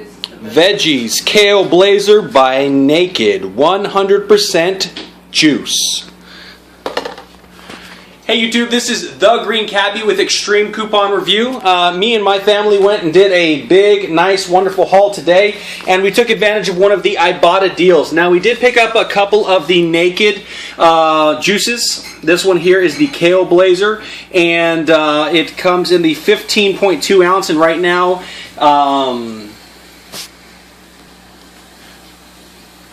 Veggies Kale Blazer by Naked, 100% juice. Hey YouTube, this is The Green Cabbie with Extreme Coupon Review. Me and my family went and did a big, nice, wonderful haul today, and we took advantage of one of the Ibotta deals. Now we did pick up a couple of the Naked juices. This one here is the Kale Blazer, and it comes in the 15.2 ounce, and right now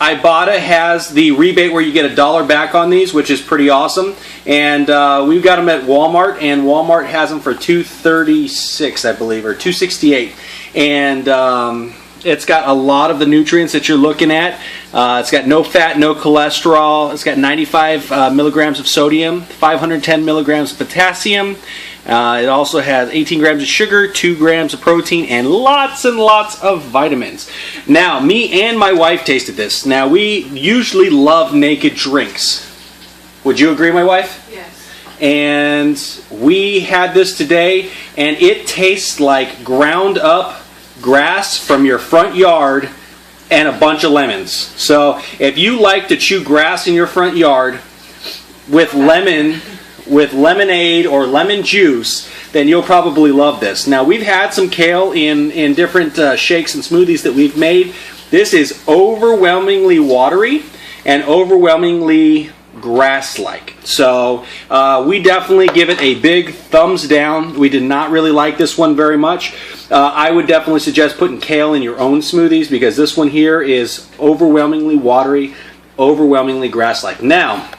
Ibotta has the rebate where you get $1 back on these, which is pretty awesome. And we've got them at Walmart, and Walmart has them for $2.36, I believe, or $2.68. And it's got a lot of the nutrients that you're looking at. It's got no fat, no cholesterol. It's got 95 milligrams of sodium, 510 milligrams of potassium. It also has 18 grams of sugar, 2 grams of protein, and lots of vitamins. Now, me and my wife tasted this. Now, we usually love Naked drinks. Would you agree, my wife? Yes. And we had this today, and it tastes like ground up grass from your front yard and a bunch of lemons. So, if you like to chew grass in your front yard with lemonade or lemon juice, then you'll probably love this. Now, we've had some kale in different shakes and smoothies that we've made. This is overwhelmingly watery and overwhelmingly grass-like. So we definitely give it a big thumbs down. We did not really like this one very much. I would definitely suggest putting kale in your own smoothies, because this one here is overwhelmingly watery, overwhelmingly grass-like. Now,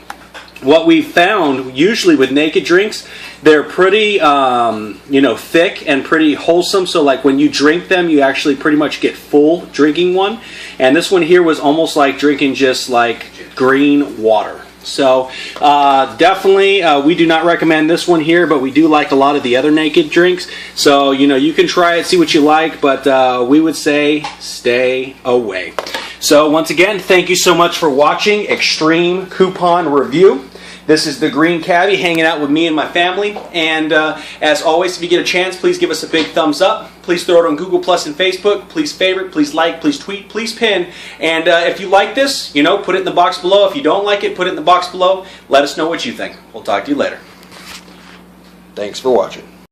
what we've found, usually with Naked drinks, they're pretty, thick and pretty wholesome. So like when you drink them, you actually pretty much get full drinking one. And this one here was almost like drinking just like green water. So definitely we do not recommend this one here, but we do like a lot of the other Naked drinks. So, you can try it, see what you like, but we would say stay away. So once again, thank you so much for watching Extreme Coupon Review. This is The Green Cabbie hanging out with me and my family. And as always, if you get a chance, please give us a big thumbs up. Please throw it on Google Plus and Facebook. Please favorite, please like, please tweet, please pin. And if you like this, put it in the box below. If you don't like it, put it in the box below. Let us know what you think. We'll talk to you later. Thanks for watching.